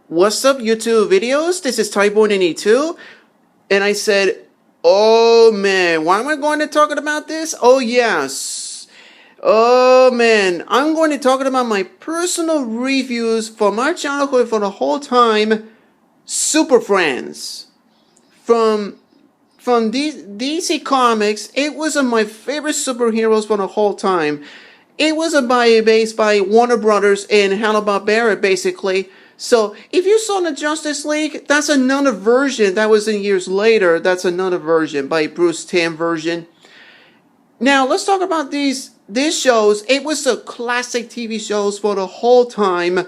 What's up, YouTube videos? This is Tyboy92, and I said, oh man, why am I going to talk about this? Oh yes. Oh man, I'm going to talk about my personal reviews for my childhood for the whole time, Super Friends. From DC Comics, it was one of my favorite superheroes for the whole time. It was based by Warner Brothers and Hanna-Barbera, basically. So, if you saw the Justice League, that's another version. That was in years later. That's another version by Bruce Timm version. Now, let's talk about these shows. It was the classic TV shows for the whole time.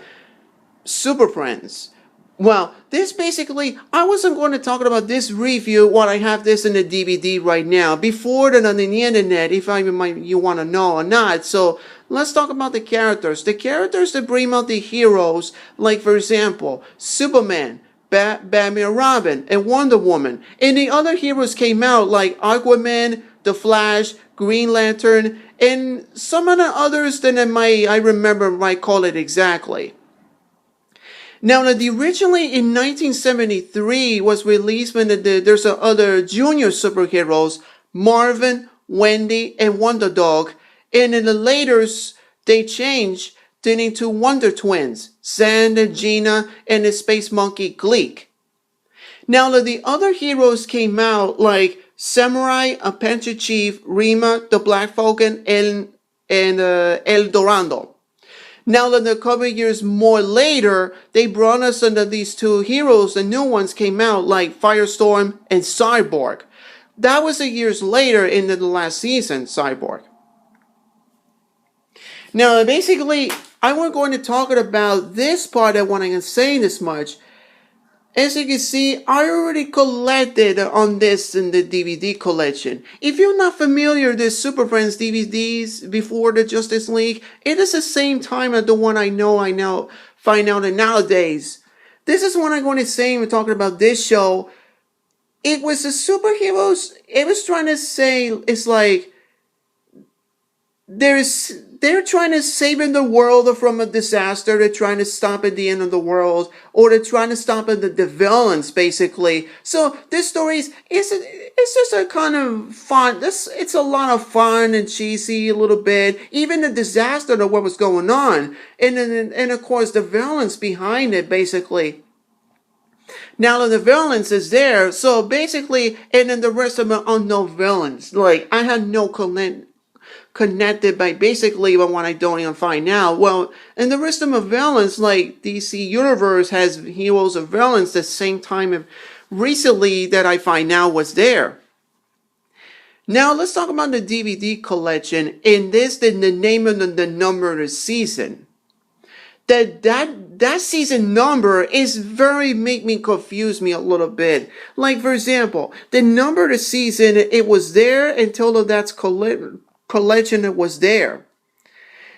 Super Friends. Well, this basically, I wasn't going to talk about this review while I have this in the DVD right now. Before that on the internet, if you want to know or not. So, let's talk about the characters. The characters that bring out the heroes, like for example, Superman, Batman, Robin, and Wonder Woman. And the other heroes came out like Aquaman, The Flash, Green Lantern, and some of the others that I remember might call it exactly. Now, originally in 1973 was released when there's other junior superheroes, Marvin, Wendy, and Wonder Dog. And in the later, they changed into Wonder Twins, Xander, Gina, and the space monkey Gleek. Now, the other heroes came out like Samurai, Apache Chief, Rima, the Black Falcon, and El Dorado. Now that a couple of years more later, they brought us under these two heroes, the new ones came out like Firestorm and Cyborg. That was years later in the last season, Cyborg. Now, basically, I was going to talk about this part that when I can say this much. As you can see, I already collected on this in the DVD collection. If you're not familiar with the Super Friends DVDs before the Justice League, it is the same time as the one I now find out nowadays. This is what I'm going to say when talking about this show. It was the superheroes, it was trying to say, it's like, they're trying to save the world from a disaster. They're trying to stop at the end of the world, or they're trying to stop at the villains, basically. So this story it's just a kind of fun. It's a lot of fun and cheesy a little bit. Even the disaster of what was going on, and of course the villains behind it, basically. Now the villains is there, so basically, and then the rest of them are no villains. Like I had no connected by basically what I don't even find out. Well, and the rest of them are villains, like DC Universe has heroes of villains the same time recently that I find out was there. Now let's talk about the DVD collection. In this, the name of the number of the season. That season number is confuse me a little bit. Like for example, the number of the season, it was there until that's collection that was there.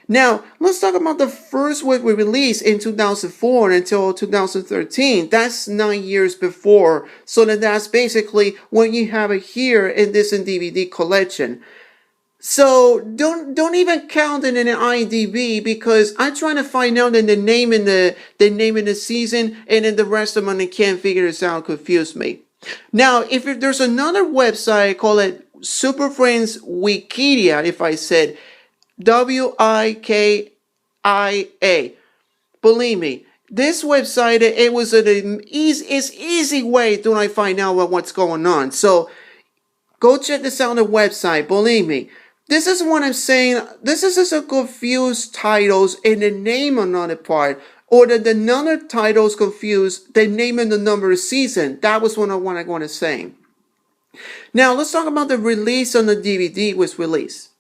Now, let's talk about the first one we released in 2004 until 2013. That's 9 years before. So that's basically what you have here in this DVD collection. So don't even count it in an IMDb, because I'm trying to find out in the name in the season, and then the rest of them I can't figure this out. Confuse me. Now, if there's another website, call it Super Friends Wikidia, if I said Wikia. Believe me, this website, it was an easy way to find out what's going on. So go check this out on the website. Believe me, this is what I'm saying. This is just a confused titles in the name on another part, or that the other titles confused the name and the number of season. That was what I want to say. Now, let's talk about the release on the DVD was released.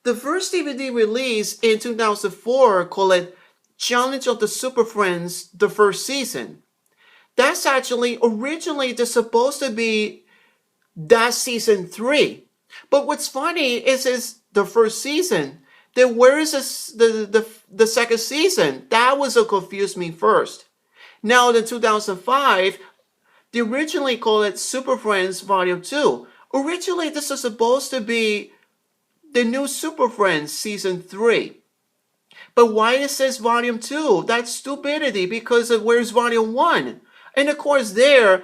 The first DVD release in 2004 called it Challenge of the Super Friends, the first season. That's actually originally supposed to be that season 3. But what's funny is the first season. Then where is the second season? That was what confused me first. Now, in 2005, they originally called it Super Friends Volume 2. Originally, this was supposed to be the new Super Friends Season 3. But why it says volume 2? That's stupidity because of where's volume 1? And of course there,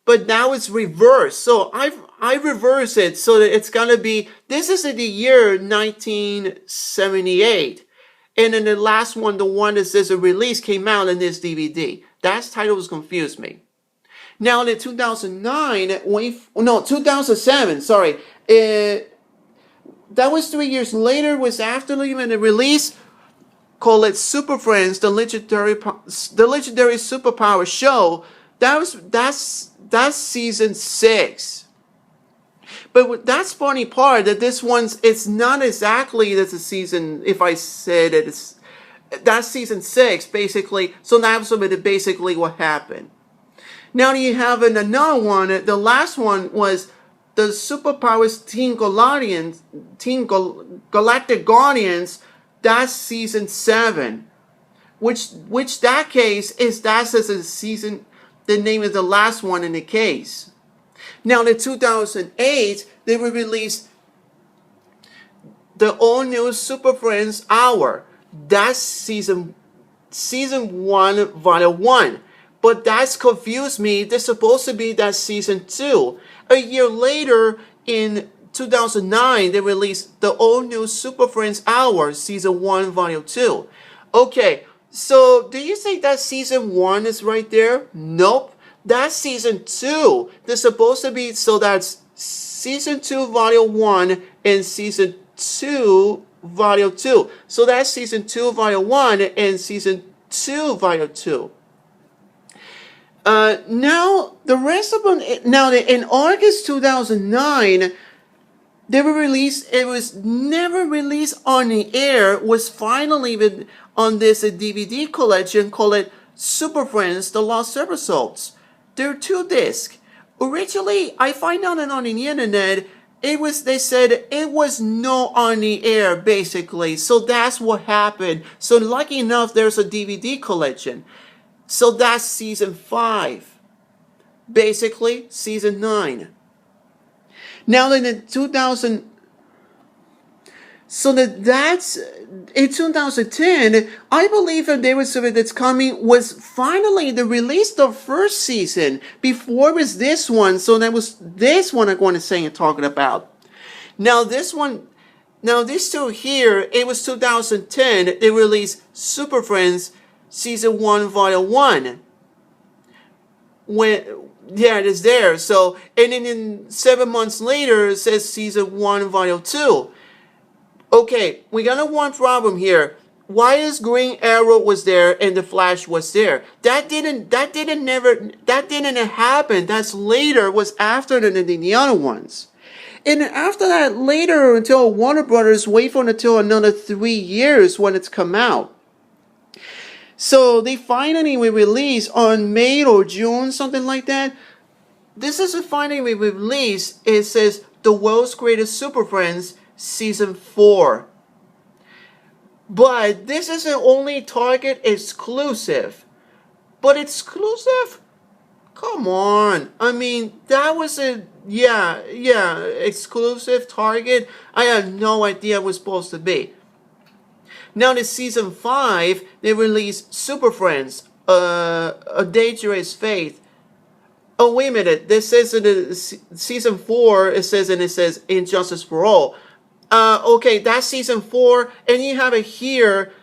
but now it's reversed. So I reverse it so that it's gonna be, this is in the year 1978. And then the last one, the one that says a release came out in this DVD. That title was confused me. Now in 2009, 2007, sorry. That was 3 years later, was after even the release. Call it Super Friends, the legendary superpower show. That's season 6. But that's funny part that this one's, it's not exactly that's a season. If I said it, that's season 6 basically. So that's basically what happened. Now you have another one. The last one was the Superpowers Galactic Guardians. That's season 7, which that case is, that's as a season. The name is the last one in the case. Now in 2008, they will release the all new Super Friends Hour. That's season 1, volume 1. But that's confused me. They're supposed to be that season 2. A year later, in 2009, they released the all new Super Friends Hour, season 1, volume 2. Okay, so do you think that season 1 is right there? Nope. That's season 2. They're supposed to be, so that's season 2, volume 1, and season 2, volume 2. So that's season 2, volume 1, and season 2, volume 2. Now the rest of them. Now in August 2009, they were released. It was never released on the air. Was finally on this DVD collection called Super Friends: The Lost Episodes. There are 2 discs. Originally, I find out on the internet. They said it was no on the air basically. So that's what happened. So lucky enough, there's a DVD collection. So that's season 5. Basically, season 9. Now in the 2000, so that's in 2010. I believe that there was something that's coming. Was finally the release of the first season. Before was this one. So that was this one I'm going to say and talking about. Now this one. Now this 2 here. It was 2010. They released Super Friends. Season 1, volume 1. It is there. So, and then in 7 months later, it says season 1, volume 2. Okay, we got one problem here. Why is Green Arrow was there and the Flash was there? That didn't happen. That's later. Was after the other ones. And after that, later until Warner Brothers wait for until another 3 years when it's come out. So they finally will release on May or June, something like that. This is finally released. It says The World's Greatest Super Friends Season 4. But this is only Target exclusive. But exclusive? Come on. I mean, that was exclusive Target. I have no idea what it was supposed to be. Now in season 5, they released Super Friends, A Dangerous Faith. Oh, wait a minute. This says in the season 4, it says Injustice for All. Okay, that's season 4, and you have it here.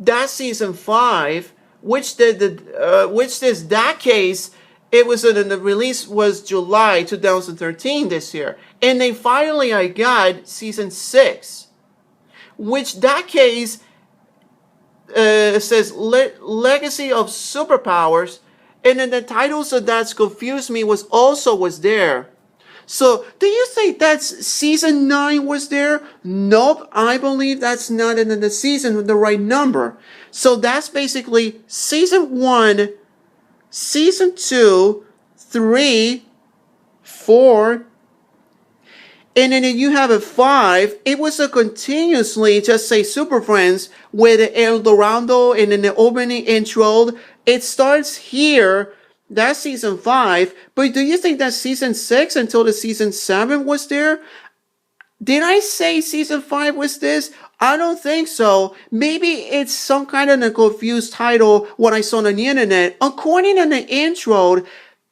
That's season 5, which that case, it was in the release was July 2013 this year, and then finally I got season 6, which that case. It says Legacy of Superpowers, and then the titles of that confused me was there. So do you think that's season 9 was there? Nope, I believe that's not in the season with the right number. So that's basically season 1, season 2, 3, 4. And then you have a 5. It was a continuously, just say Super Friends, with El Dorado and then the opening intro. It starts here. That's season 5. But do you think that season 6 until the season 7 was there? Did I say season 5 was this? I don't think so. Maybe it's some kind of a confused title when I saw on the internet. According to the intro,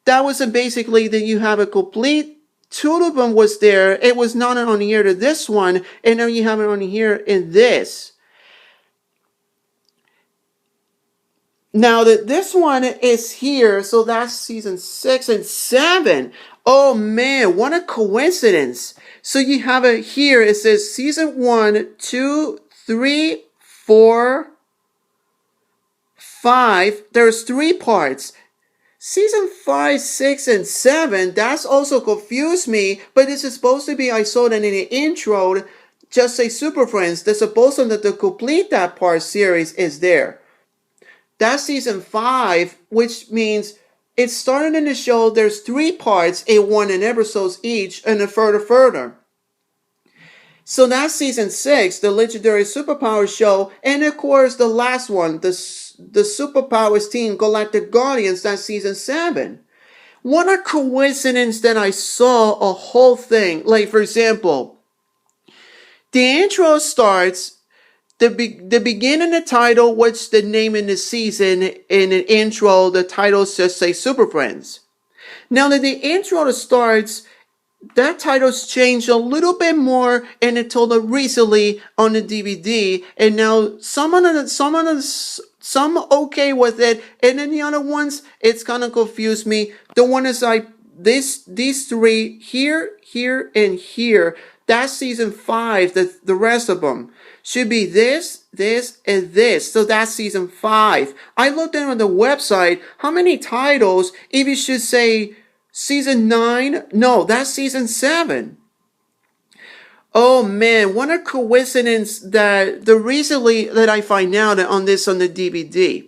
that was basically that you have a complete two of them was there. It was not on here to this one, and now you have it on here in this. Now that this one is here, so that's season 6 and 7. Oh man, what a coincidence. So you have it here, it says season 1, 2, 3, 4, 5. There's 3 parts. Season 5, 6, and 7, that's also confused me, but this is supposed to be, I saw that in the intro, just say Super Friends. They're supposed to complete that part series is there. That's season 5, which means it started in the show. There's 3 parts, a 1 and episodes each, and a further. So that's season 6, the legendary superpower show, and of course the last one, the Superpowers Team Galactic Guardians. That's season 7. What a coincidence that I saw a whole thing. Like for example, the intro starts. The beginning of the title, what's the name in the season, in an intro, the titles just say Super Friends. Now that the intro starts, that title's changed a little bit more and it told it recently on the DVD, and now some okay with it, and then the other ones, it's kind of confused me. The one is like these 3 here, and here. That's season 5. The rest of them should be this, and this. So that's season 5. I looked on the website, how many titles, if you should say season 9, no, that's season 7. Oh man, what a coincidence that the recently that I find out on this on the DVD.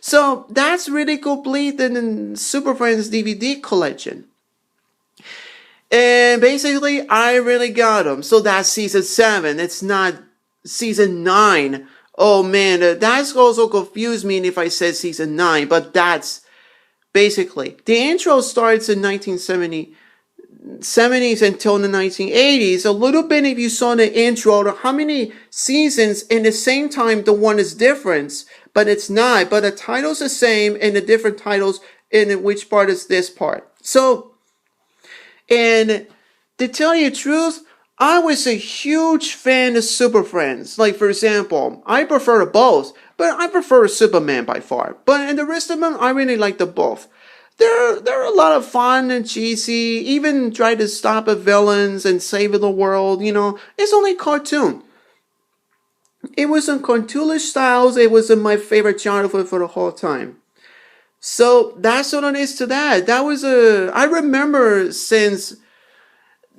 So that's really complete in Super Friends DVD collection. And basically, I really got them. So that's season 7. It's not season 9. Oh man, that's also confused me if I said season 9. But that's basically. The intro starts in 1970s until the 1980s. A little bit if you saw the intro, how many seasons in the same time the one is different. But it's not. But the title's the same and the different titles in which part is this part. So, and to tell you the truth, I was a huge fan of Super Friends. Like, for example, I prefer both, but I prefer Superman by far. But in the rest of them, I really like them both. They're a lot of fun and cheesy, even try to stop the villains and save the world, you know. It's only cartoon. It was in cartoonish styles. It was in my favorite childhood for the whole time. So that's what it is to that. That was I remember since,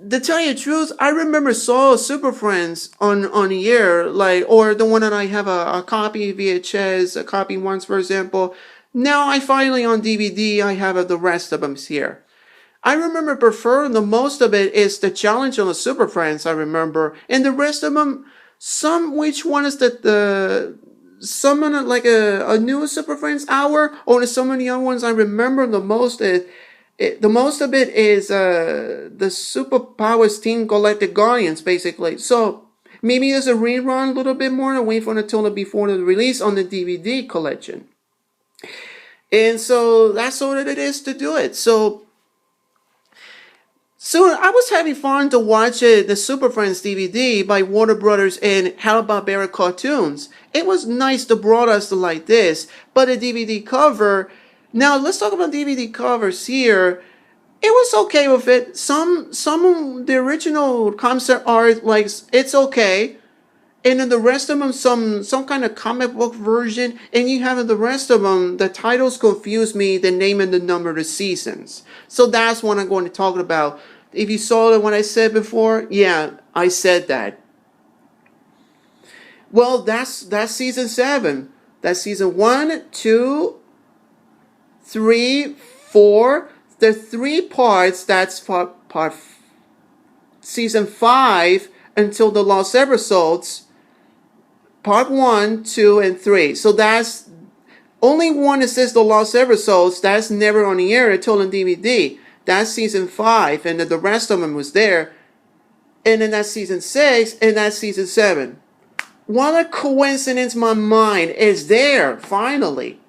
to tell you the truth, I remember saw Super Friends on the air, like, or the one that I have a copy VHS, a copy once, for example. Now I finally on DVD, I have the rest of them here. I remember preferring the most of it is the challenge on the Super Friends, I remember. And the rest of them, which one is some like a new Super Friends hour, or some of the other ones I remember the most is, the most of it is the Superpowers Team Galactic Guardians, basically. So maybe there's a rerun a little bit more and wait for it until before the release on the DVD collection. And so that's all that it is to do it. So I was having fun to watch the Super Friends DVD by Warner Brothers and Hanna-Barbera Cartoons. It was nice to broadcast like this, but the DVD cover. Now let's talk about DVD covers here. It was okay with it. Some of the original concept art, like, it's okay. And then the rest of them, some kind of comic book version. And you have the rest of them, the titles confuse me, the name and the number of the seasons. So that's what I'm going to talk about. If you saw it when I said before, yeah, I said that. Well, that's season 7. That's season 1, 2, 3, 4. The 3 parts, that's part season 5 until the last episodes. Part 1, 2, and 3. So that's only one that says the lost episodes. That's never on the air until on DVD. That's season 5, and then the rest of them was there. And then that's season 6, and that's season 7. what a coincidence, my mind is there, finally.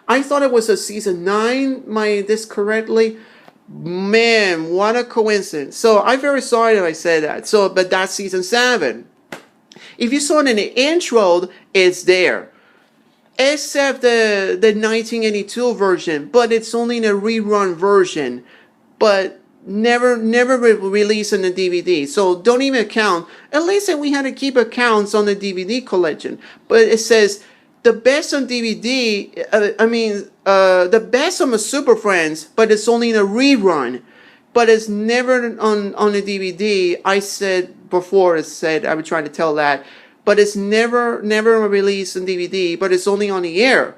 I thought it was a season 9, this correctly. Man, what a coincidence. So I'm very sorry that I said that. So, but that's season 7. If you saw it in the intro, it's there. Except the 1982 version, but it's only in a rerun version. But never released in the DVD. So don't even count. At least we had to keep accounts on the DVD collection. But it says the best on DVD, the best on the Super Friends, but it's only in a rerun. But it's never on the DVD. I said before, I would try to tell that. But it's never released on DVD, but it's only on the air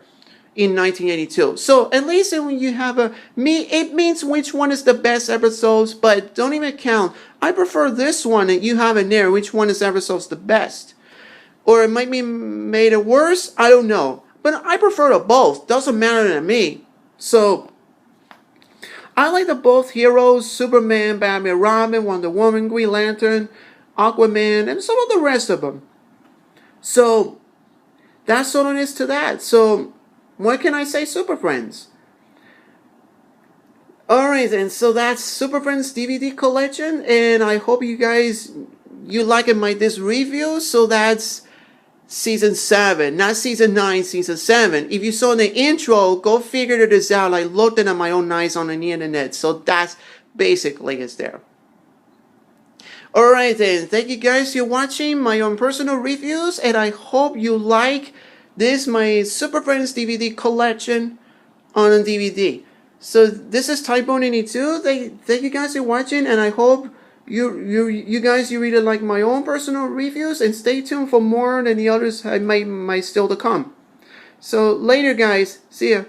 in 1982. So at least when you have it means which one is the best episodes, but don't even count. I prefer this one that you have in there, which one is episodes the best. Or it might be made it worse, I don't know. But I prefer the both, doesn't matter to me. So, I like the both heroes, Superman, Batman, Robin, Wonder Woman, Green Lantern, Aquaman, and some of the rest of them. So, that's all it is to that. So, what can I say, Super Friends? Alright then, so that's Super Friends DVD collection, and I hope you guys, you like this review. So that's season 7, not season 9, season 7. If you saw the intro, go figure this out. I looked at my own eyes on the internet, so that's basically is there. Alright then, thank you guys for watching my own personal reviews, and I hope you like this, my Super Friends DVD collection on a DVD. So this is Typebone82. Thank you guys for watching, and I hope you guys really like my own personal reviews, and stay tuned for more than the others I might still to come. So later guys, see ya.